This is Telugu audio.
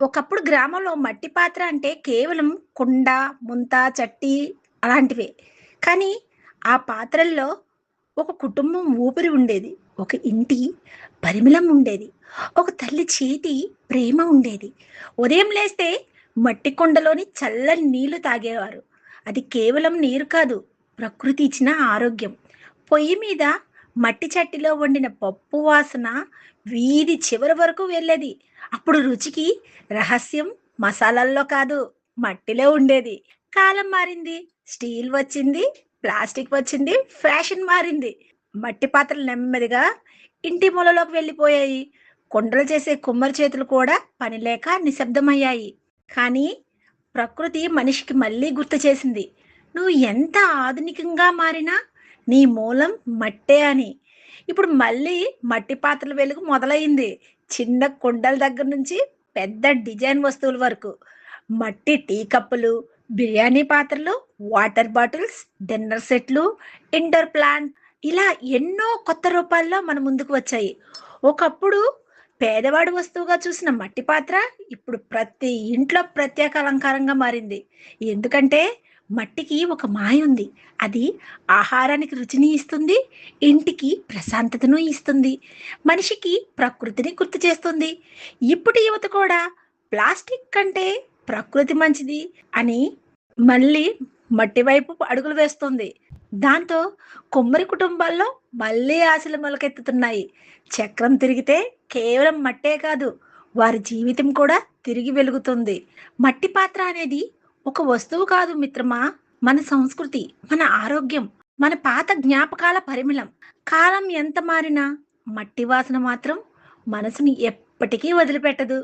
ఒకప్పుడు గ్రామంలో మట్టి పాత్ర అంటే కేవలం కుండ, ముంత, చట్టి అలాంటివే. కానీ ఆ పాత్రల్లో ఒక కుటుంబం ఊపిరి ఉండేది. ఒక ఇంటి పరిమళం ఉండేది. ఒక తల్లి చేతి ప్రేమ ఉండేది. ఉదయం లేస్తే మట్టి కుండలోని చల్లని నీళ్లు తాగేవారు. అది కేవలం నీరు కాదు, ప్రకృతి ఇచ్చిన ఆరోగ్యం. పొయ్యి మీద మట్టి చట్టిలో వండిన పప్పు వాసన వీధి చివరి వరకు వెళ్ళేది. అప్పుడు రుచికి రహస్యం మసాలాల్లో కాదు, మట్టిలో ఉండేది. కాలం మారింది, స్టీల్ వచ్చింది, ప్లాస్టిక్ వచ్చింది, ఫ్యాషన్ మారింది. మట్టి పాత్రలు నెమ్మదిగా ఇంటి మూలలోకి వెళ్ళిపోయాయి. కుండలు చేసే కుమ్మరి చేతులు కూడా పని లేక నిశ్శబ్దమయ్యాయి. కానీ ప్రకృతి మనిషికి మళ్ళీ గుర్తు చేసింది, నువ్వు ఎంత ఆధునికంగా మారినా నీ మూలం మట్టే అని. ఇప్పుడు మళ్ళీ మట్టి పాత్రల వెలుగు మొదలైంది. చిన్న కుండల దగ్గర నుంచి పెద్ద డిజైన్ వస్తువుల వరకు. మట్టి టీ కప్పులు, బిర్యానీ పాత్రలు, వాటర్ బాటిల్స్, డిన్నర్ సెట్లు, ఇండోర్ ప్లాంట్, ఇలా ఎన్నో కొత్త రూపాల్లో మన ముందుకు వచ్చాయి. ఒకప్పుడు పేదవాడి వస్తువుగా చూసిన మట్టి పాత్ర ఇప్పుడు ప్రతి ఇంట్లో ప్రత్యేక అలంకారంగా మారింది. ఎందుకంటే మట్టికి ఒక మాయ ఉంది. అది ఆహారానికి రుచిని ఇస్తుంది, ఇంటికి ప్రశాంతతను ఇస్తుంది, మనిషికి ప్రకృతిని గుర్తు చేస్తుంది. ఇప్పుడు యువత కూడా ప్లాస్టిక్ కంటే ప్రకృతి మంచిది అని మళ్ళీ మట్టి వైపు అడుగులు వేస్తుంది. దాంతో కుమ్మరి కుటుంబాల్లో మళ్ళీ ఆశలు మొలకెత్తుతున్నాయి. చక్రం తిరిగితే కేవలం మట్టే కాదు, వారి జీవితం కూడా తిరిగి వెలుగుతుంది. మట్టి పాత్ర అనేది ఒక వస్తువు కాదు మిత్రమా, మన సంస్కృతి, మన ఆరోగ్యం, మన పాత జ్ఞాపకాల పరిమళం. కాలం ఎంత మారినా మట్టి వాసన మాత్రం మనసుని ఎప్పటికీ వదిలిపెట్టదు.